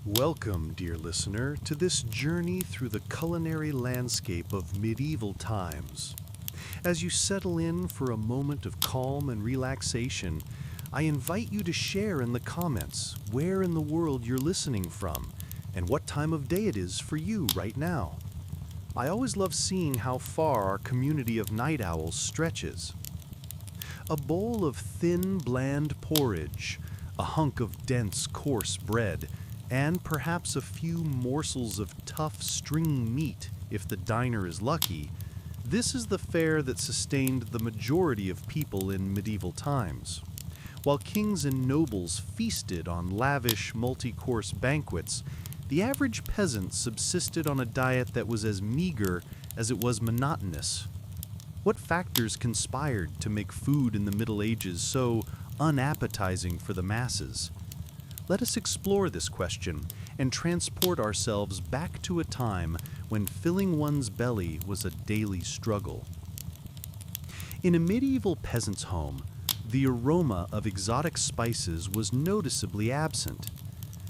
Welcome, dear listener, to this journey through the culinary landscape of medieval times. As you settle in for a moment of calm and relaxation, I invite you to share in the comments where in the world you're listening from and what time of day it is for you right now. I always love seeing how far our community of night owls stretches. A bowl of thin, bland porridge, a hunk of dense, coarse bread, and perhaps a few morsels of tough, stringy meat if the diner is lucky, this is the fare that sustained the majority of people in medieval times. While kings and nobles feasted on lavish, multi-course banquets, the average peasant subsisted on a diet that was as meager as it was monotonous. What factors conspired to make food in the Middle Ages so unappetizing for the masses? Let us explore this question and transport ourselves back to a time when filling one's belly was a daily struggle. In a medieval peasant's home, the aroma of exotic spices was noticeably absent.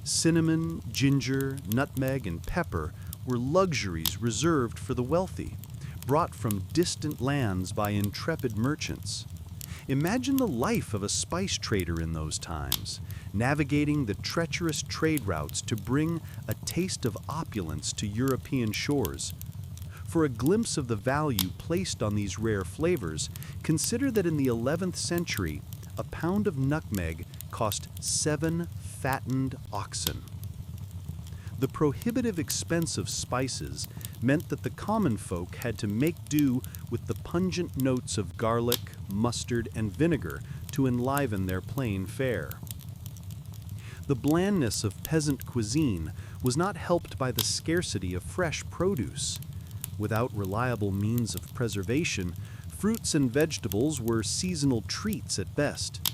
Cinnamon, ginger, nutmeg, and pepper were luxuries reserved for the wealthy, brought from distant lands by intrepid merchants. Imagine the life of a spice trader in those times, navigating the treacherous trade routes to bring a taste of opulence to European shores. For a glimpse of the value placed on these rare flavors, consider that in the 11th century, a pound of nutmeg cost 7 fattened oxen. The prohibitive expense of spices meant that the common folk had to make do with the pungent notes of garlic, mustard, and vinegar to enliven their plain fare. The blandness of peasant cuisine was not helped by the scarcity of fresh produce. Without reliable means of preservation, fruits and vegetables were seasonal treats at best.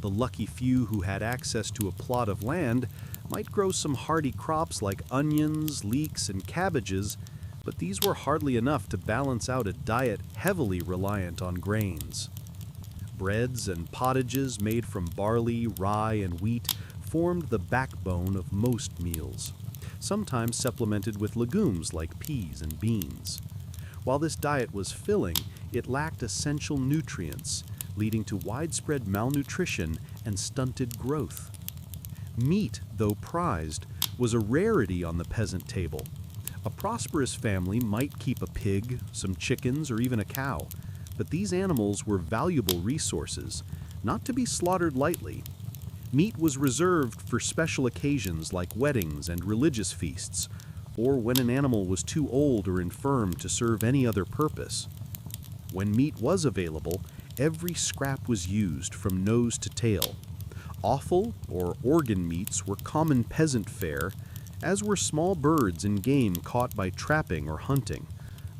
The lucky few who had access to a plot of land might grow some hardy crops like onions, leeks, and cabbages, but these were hardly enough to balance out a diet heavily reliant on grains. Breads and pottages made from barley, rye, and wheat formed the backbone of most meals, sometimes supplemented with legumes like peas and beans. While this diet was filling, it lacked essential nutrients, leading to widespread malnutrition and stunted growth. Meat, though prized, was a rarity on the peasant table. A prosperous family might keep a pig, some chickens, or even a cow, but these animals were valuable resources, not to be slaughtered lightly. Meat was reserved for special occasions like weddings and religious feasts, or when an animal was too old or infirm to serve any other purpose. When meat was available, every scrap was used from nose to tail. Offal, or organ meats, were common peasant fare, as were small birds and game caught by trapping or hunting,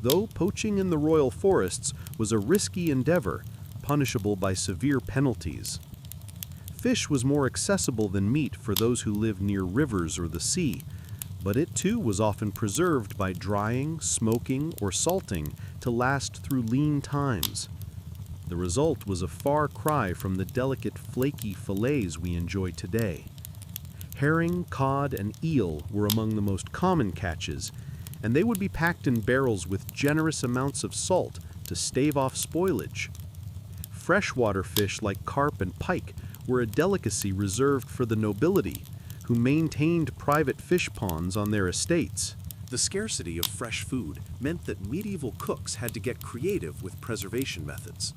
though poaching in the royal forests was a risky endeavor, punishable by severe penalties. Fish was more accessible than meat for those who lived near rivers or the sea, but it too was often preserved by drying, smoking, or salting to last through lean times. The result was a far cry from the delicate flaky fillets we enjoy today. Herring, cod, and eel were among the most common catches, and they would be packed in barrels with generous amounts of salt to stave off spoilage. Freshwater fish like carp and pike were a delicacy reserved for the nobility, who maintained private fish ponds on their estates. The scarcity of fresh food meant that medieval cooks had to get creative with preservation methods.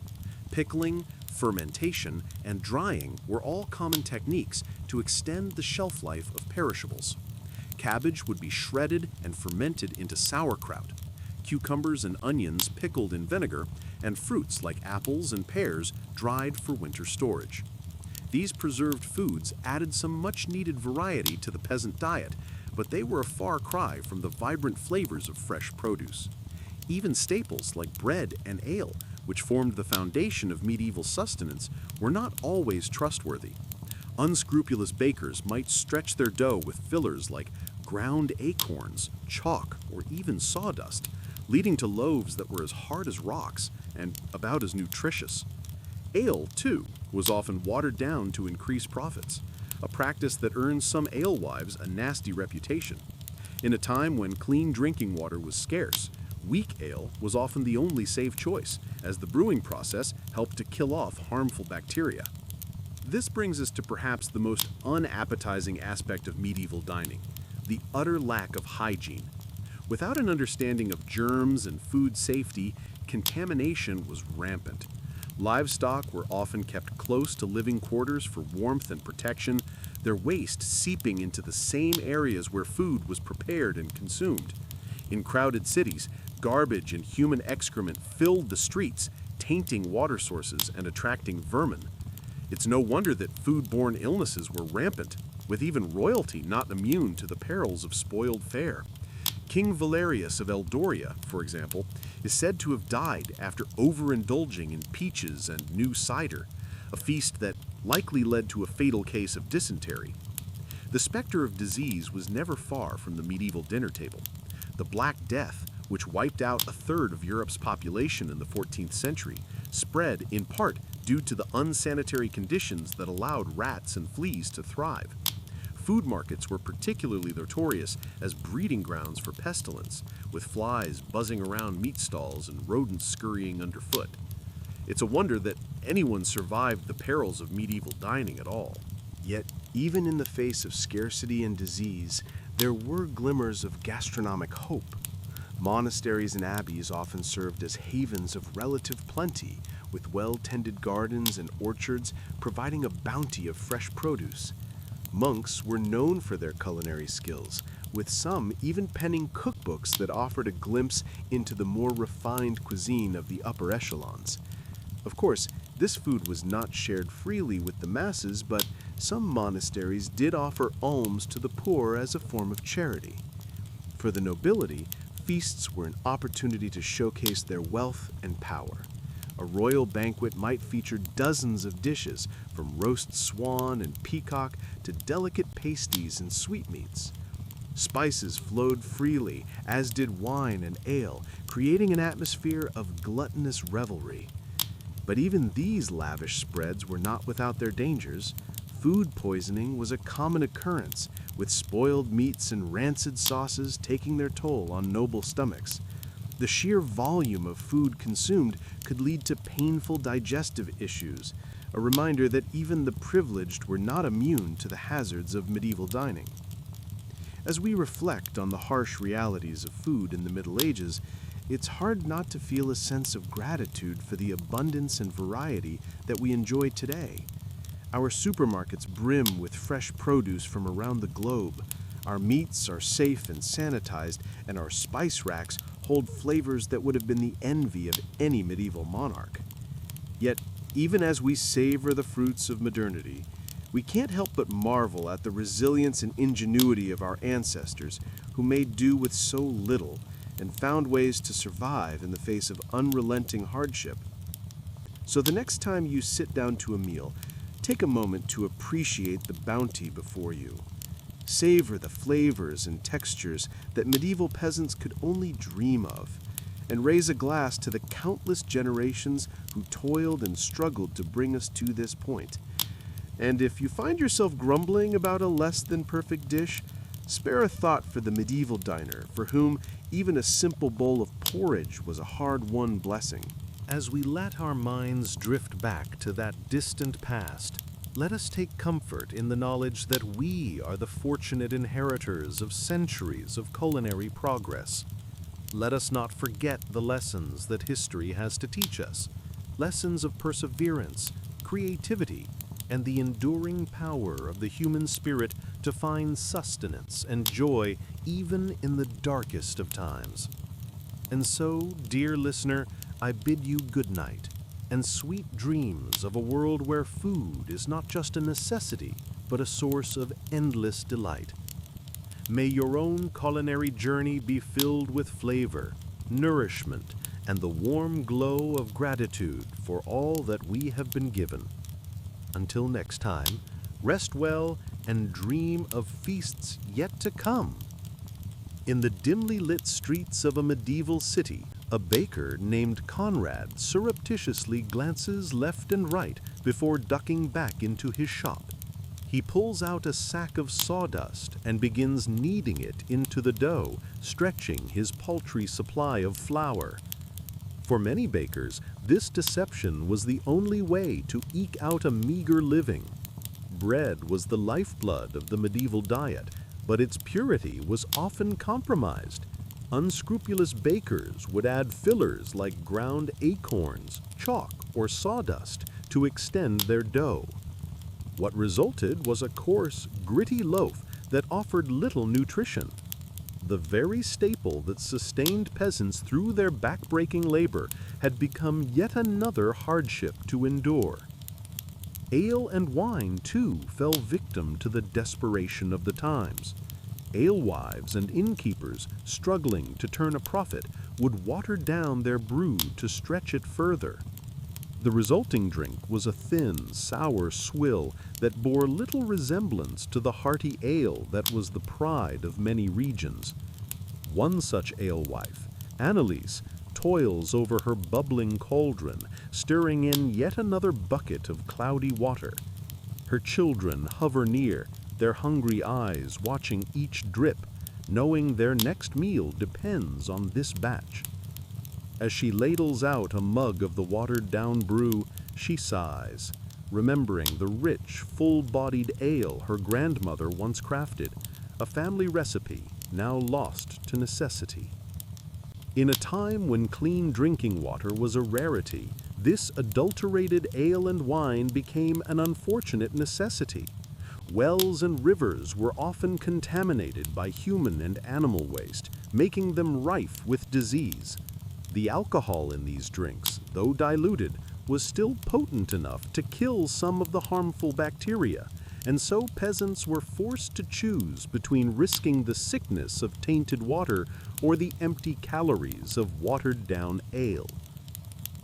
Pickling, fermentation, and drying were all common techniques to extend the shelf life of perishables. Cabbage would be shredded and fermented into sauerkraut, cucumbers and onions pickled in vinegar, and fruits like apples and pears dried for winter storage. These preserved foods added some much-needed variety to the peasant diet, but they were a far cry from the vibrant flavors of fresh produce. Even staples like bread and ale, which formed the foundation of medieval sustenance, were not always trustworthy. Unscrupulous bakers might stretch their dough with fillers like ground acorns, chalk, or even sawdust, leading to loaves that were as hard as rocks and about as nutritious. Ale, too, was often watered down to increase profits. a practice that earned some alewives a nasty reputation. In a time when clean drinking water was scarce, weak ale was often the only safe choice, as the brewing process helped to kill off harmful bacteria. This brings us to perhaps the most unappetizing aspect of medieval dining, the utter lack of hygiene. Without an understanding of germs and food safety, contamination was rampant. Livestock were often kept close to living quarters for warmth and protection, their waste seeping into the same areas where food was prepared and consumed. In crowded cities, garbage and human excrement filled the streets, tainting water sources and attracting vermin. It's no wonder that food-borne illnesses were rampant, with even royalty not immune to the perils of spoiled fare. King Valerius of Eldoria, for example, is said to have died after overindulging in peaches and new cider, a feast that likely led to a fatal case of dysentery. The specter of disease was never far from the medieval dinner table. The Black Death, which wiped out a third of Europe's population in the 14th century, spread in part due to the unsanitary conditions that allowed rats and fleas to thrive. Food markets were particularly notorious as breeding grounds for pestilence, with flies buzzing around meat stalls and rodents scurrying underfoot. It's a wonder that anyone survived the perils of medieval dining at all. Yet, even in the face of scarcity and disease, there were glimmers of gastronomic hope. Monasteries and abbeys often served as havens of relative plenty, with well-tended gardens and orchards providing a bounty of fresh produce. Monks were known for their culinary skills, with some even penning cookbooks that offered a glimpse into the more refined cuisine of the upper echelons. Of course, this food was not shared freely with the masses, but some monasteries did offer alms to the poor as a form of charity. For the nobility, feasts were an opportunity to showcase their wealth and power. A royal banquet might feature dozens of dishes, from roast swan and peacock to delicate pasties and sweetmeats. Spices flowed freely, as did wine and ale, creating an atmosphere of gluttonous revelry. But even these lavish spreads were not without their dangers. Food poisoning was a common occurrence, with spoiled meats and rancid sauces taking their toll on noble stomachs. The sheer volume of food consumed could lead to painful digestive issues, a reminder that even the privileged were not immune to the hazards of medieval dining. As we reflect on the harsh realities of food in the Middle Ages, it's hard not to feel a sense of gratitude for the abundance and variety that we enjoy today. Our supermarkets brim with fresh produce from around the globe. Our meats are safe and sanitized, and our spice racks hold flavors that would have been the envy of any medieval monarch. Yet, even as we savor the fruits of modernity, we can't help but marvel at the resilience and ingenuity of our ancestors who made do with so little and found ways to survive in the face of unrelenting hardship. So the next time you sit down to a meal, take a moment to appreciate the bounty before you. Savor the flavors and textures that medieval peasants could only dream of, and raise a glass to the countless generations who toiled and struggled to bring us to this point. And if you find yourself grumbling about a less than perfect dish, spare a thought for the medieval diner, for whom even a simple bowl of porridge was a hard-won blessing. As we let our minds drift back to that distant past, let us take comfort in the knowledge that we are the fortunate inheritors of centuries of culinary progress. Let us not forget the lessons that history has to teach us, lessons of perseverance, creativity, and the enduring power of the human spirit to find sustenance and joy even in the darkest of times. And so, dear listener, I bid you good night, and sweet dreams of a world where food is not just a necessity, but a source of endless delight. May your own culinary journey be filled with flavor, nourishment, and the warm glow of gratitude for all that we have been given. Until next time, rest well and dream of feasts yet to come. In the dimly lit streets of a medieval city, a baker named Conrad surreptitiously glances left and right before ducking back into his shop. He pulls out a sack of sawdust and begins kneading it into the dough, stretching his paltry supply of flour. For many bakers, this deception was the only way to eke out a meager living. Bread was the lifeblood of the medieval diet, but its purity was often compromised. Unscrupulous bakers would add fillers like ground acorns, chalk, or sawdust to extend their dough. What resulted was a coarse, gritty loaf that offered little nutrition. The very staple that sustained peasants through their back-breaking labor had become yet another hardship to endure. Ale and wine, too, fell victim to the desperation of the times. Alewives and innkeepers, struggling to turn a profit, would water down their brew to stretch it further. The resulting drink was a thin, sour swill that bore little resemblance to the hearty ale that was the pride of many regions. One such alewife, Annalise, toils over her bubbling cauldron, stirring in yet another bucket of cloudy water. Her children hover near, their hungry eyes watching each drip, knowing their next meal depends on this batch. As she ladles out a mug of the watered-down brew, she sighs, remembering the rich, full-bodied ale her grandmother once crafted, a family recipe now lost to necessity. In a time when clean drinking water was a rarity, this adulterated ale and wine became an unfortunate necessity. Wells and rivers were often contaminated by human and animal waste, making them rife with disease. The alcohol in these drinks, though diluted, was still potent enough to kill some of the harmful bacteria, and so peasants were forced to choose between risking the sickness of tainted water or the empty calories of watered-down ale.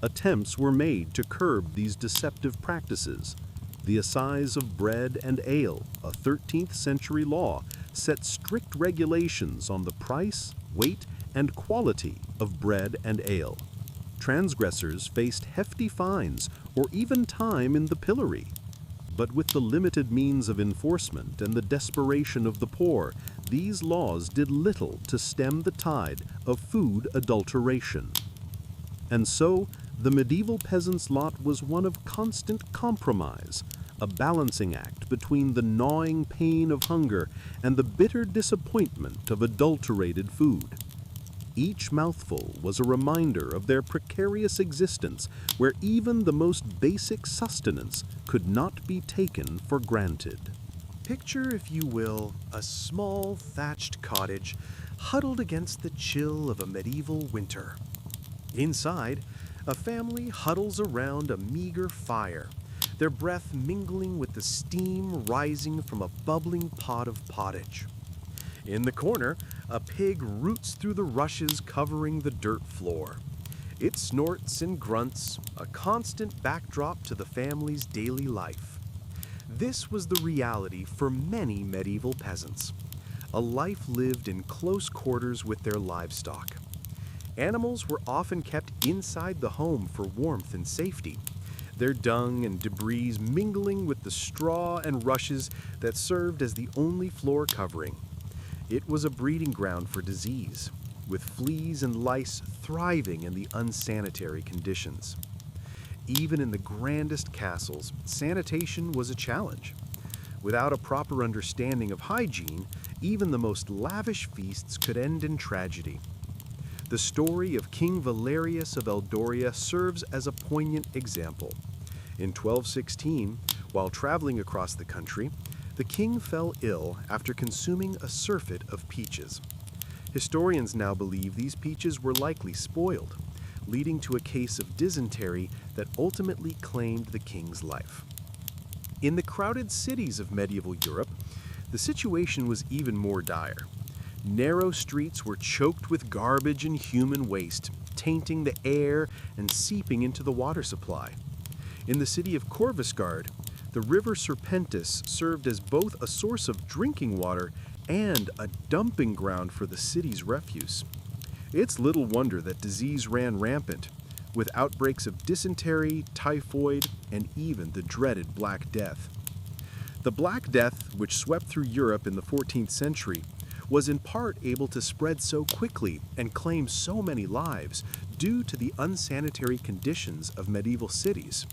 Attempts were made to curb these deceptive practices. The Assize of Bread and Ale, a 13th century law, set strict regulations on the price, weight, and quality of bread and ale. Transgressors faced hefty fines or even time in the pillory. But with the limited means of enforcement and the desperation of the poor, these laws did little to stem the tide of food adulteration. And so, the medieval peasant's lot was one of constant compromise, a balancing act between the gnawing pain of hunger and the bitter disappointment of adulterated food. Each mouthful was a reminder of their precarious existence, where even the most basic sustenance could not be taken for granted. Picture, if you will, a small thatched cottage huddled against the chill of a medieval winter. Inside, a family huddles around a meager fire, their breath mingling with the steam rising from a bubbling pot of pottage. In the corner, a pig roots through the rushes covering the dirt floor. It snorts and grunts, a constant backdrop to the family's daily life. This was the reality for many medieval peasants, a life lived in close quarters with their livestock. Animals were often kept inside the home for warmth and safety, their dung and debris mingling with the straw and rushes that served as the only floor covering. It was a breeding ground for disease, with fleas and lice thriving in the unsanitary conditions. Even in the grandest castles, sanitation was a challenge. Without a proper understanding of hygiene, even the most lavish feasts could end in tragedy. The story of King Valerius of Eldoria serves as a poignant example. In 1216, while traveling across the country, the king fell ill after consuming a surfeit of peaches. Historians now believe these peaches were likely spoiled, leading to a case of dysentery that ultimately claimed the king's life. In the crowded cities of medieval Europe, the situation was even more dire. Narrow streets were choked with garbage and human waste, tainting the air and seeping into the water supply. In the city of Corvusgard, the river Serpentis served as both a source of drinking water and a dumping ground for the city's refuse. It's little wonder that disease ran rampant, with outbreaks of dysentery, typhoid, and even the dreaded Black Death. The Black Death, which swept through Europe in the 14th century, was in part able to spread so quickly and claim so many lives due to the unsanitary conditions of medieval cities.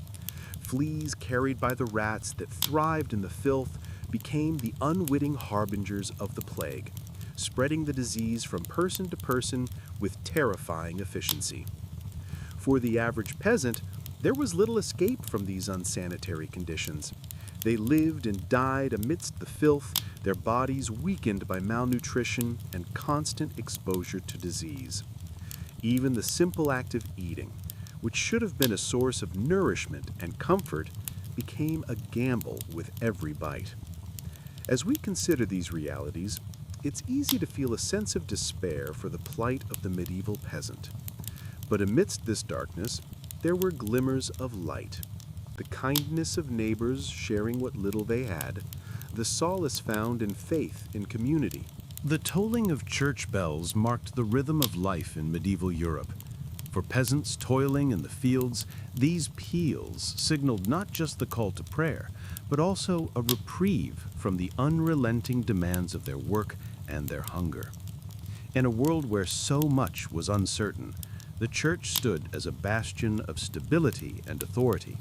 Fleas carried by the rats that thrived in the filth became the unwitting harbingers of the plague, spreading the disease from person to person with terrifying efficiency. For the average peasant, there was little escape from these unsanitary conditions. They lived and died amidst the filth, their bodies weakened by malnutrition and constant exposure to disease. Even the simple act of eating, which should have been a source of nourishment and comfort, became a gamble with every bite. As we consider these realities, it's easy to feel a sense of despair for the plight of the medieval peasant. But amidst this darkness, there were glimmers of light. The kindness of neighbors sharing what little they had, the solace found in faith in community. The tolling of church bells marked the rhythm of life in medieval Europe. For peasants toiling in the fields, these peals signaled not just the call to prayer, but also a reprieve from the unrelenting demands of their work and their hunger. In a world where so much was uncertain, the church stood as a bastion of stability and authority.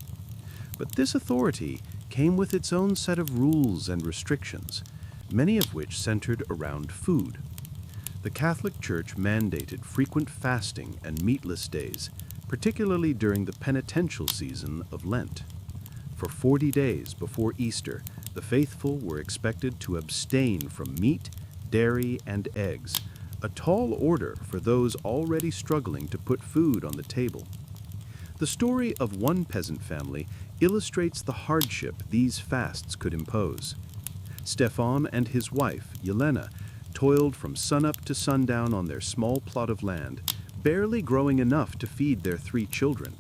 But this authority came with its own set of rules and restrictions, many of which centered around food. The Catholic Church mandated frequent fasting and meatless days, particularly during the penitential season of Lent. For 40 days before Easter, the faithful were expected to abstain from meat, dairy, and eggs, a tall order for those already struggling to put food on the table. The story of one peasant family illustrates the hardship these fasts could impose. Stefan and his wife, Yelena, toiled from sunup to sundown on their small plot of land, barely growing enough to feed their 3 children.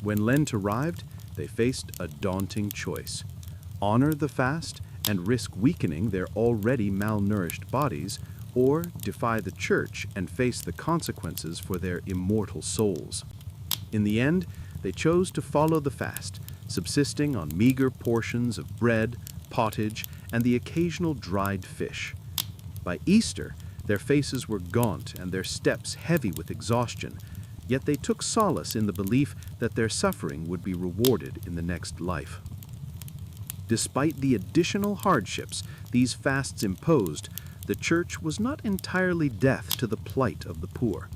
When Lent arrived, they faced a daunting choice: honor the fast and risk weakening their already malnourished bodies, or defy the church and face the consequences for their immortal souls. In the end, they chose to follow the fast, subsisting on meager portions of bread, pottage, and the occasional dried fish. By Easter, their faces were gaunt and their steps heavy with exhaustion, yet they took solace in the belief that their suffering would be rewarded in the next life. Despite the additional hardships these fasts imposed, the church was not entirely deaf to the plight of the poor.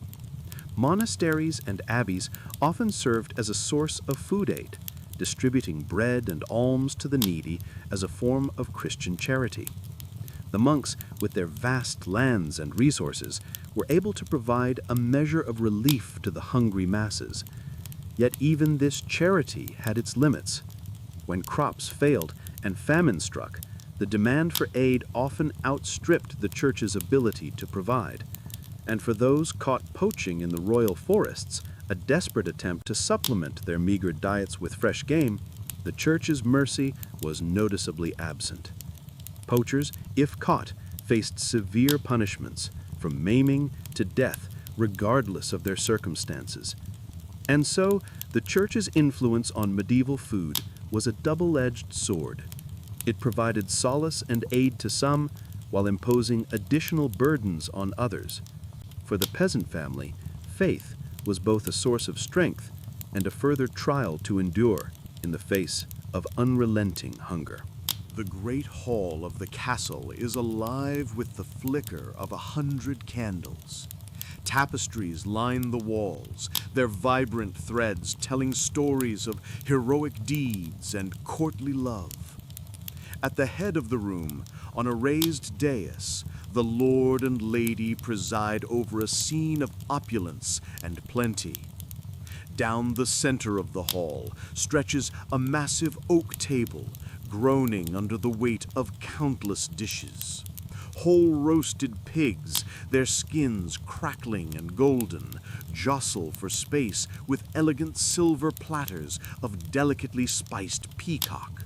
Monasteries and abbeys often served as a source of food aid, distributing bread and alms to the needy as a form of Christian charity. The monks, with their vast lands and resources, were able to provide a measure of relief to the hungry masses. Yet even this charity had its limits. When crops failed and famine struck, the demand for aid often outstripped the church's ability to provide. And for those caught poaching in the royal forests, a desperate attempt to supplement their meager diets with fresh game, the church's mercy was noticeably absent. Poachers, if caught, faced severe punishments, from maiming to death, regardless of their circumstances. And so, the church's influence on medieval food was a double-edged sword. It provided solace and aid to some, while imposing additional burdens on others. For the peasant family, faith was both a source of strength and a further trial to endure in the face of unrelenting hunger. The great hall of the castle is alive with the flicker of 100 candles. Tapestries line the walls, their vibrant threads telling stories of heroic deeds and courtly love. At the head of the room, on a raised dais, the lord and lady preside over a scene of opulence and plenty. Down the center of the hall stretches a massive oak table, groaning under the weight of countless dishes. Whole roasted pigs, their skins crackling and golden, jostle for space with elegant silver platters of delicately spiced peacock.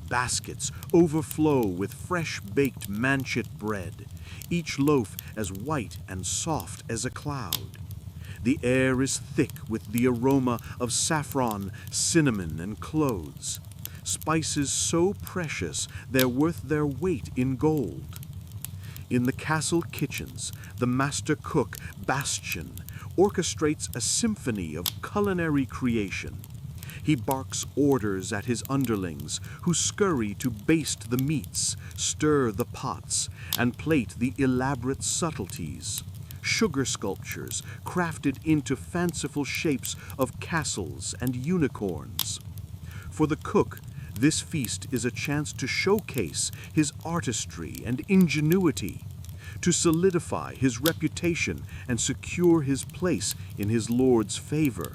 Baskets overflow with fresh-baked manchet bread, each loaf as white and soft as a cloud. The air is thick with the aroma of saffron, cinnamon, and cloves. spices so precious they're worth their weight in gold. In the castle kitchens, the master cook, Bastian, orchestrates a symphony of culinary creation. He barks orders at his underlings, who scurry to baste the meats, stir the pots, and plate the elaborate subtleties. Sugar sculptures crafted into fanciful shapes of castles and unicorns. For the cook, this feast is a chance to showcase his artistry and ingenuity, to solidify his reputation and secure his place in his lord's favor.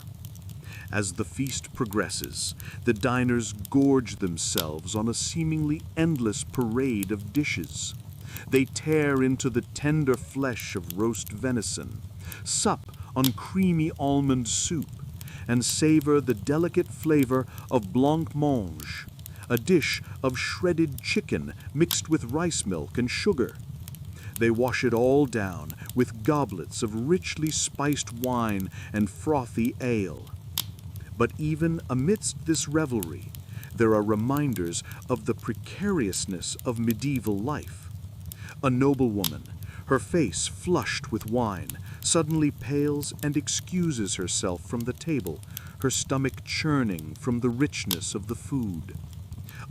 As the feast progresses, the diners gorge themselves on a seemingly endless parade of dishes. They tear into the tender flesh of roast venison, sup on creamy almond soup, and savor the delicate flavor of blancmange, a dish of shredded chicken mixed with rice milk and sugar. They wash it all down with goblets of richly spiced wine and frothy ale. But even amidst this revelry, there are reminders of the precariousness of medieval life. A noblewoman, her face flushed with wine, suddenly pales and excuses herself from the table, her stomach churning from the richness of the food.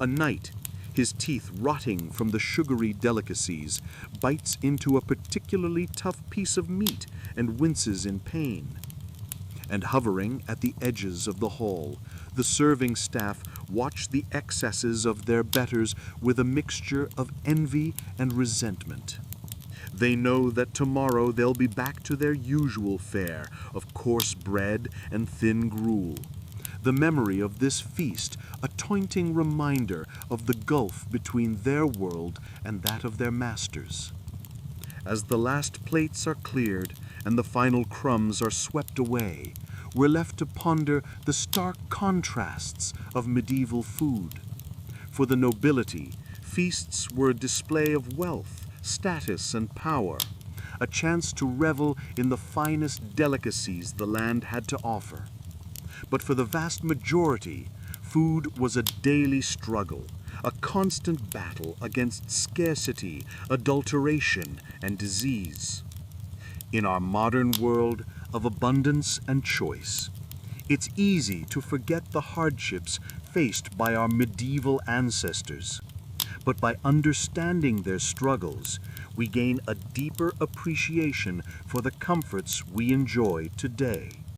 A knight, his teeth rotting from the sugary delicacies, bites into a particularly tough piece of meat and winces in pain. And hovering at the edges of the hall, the serving staff watch the excesses of their betters with a mixture of envy and resentment. They know that tomorrow they'll be back to their usual fare of coarse bread and thin gruel. The memory of this feast, a taunting reminder of the gulf between their world and that of their masters. As the last plates are cleared and the final crumbs are swept away, we're left to ponder the stark contrasts of medieval food. For the nobility, feasts were a display of wealth, status, and power, a chance to revel in the finest delicacies the land had to offer. But for the vast majority, food was a daily struggle, a constant battle against scarcity, adulteration, and disease. In our modern world of abundance and choice, it's easy to forget the hardships faced by our medieval ancestors. But by understanding their struggles, we gain a deeper appreciation for the comforts we enjoy today.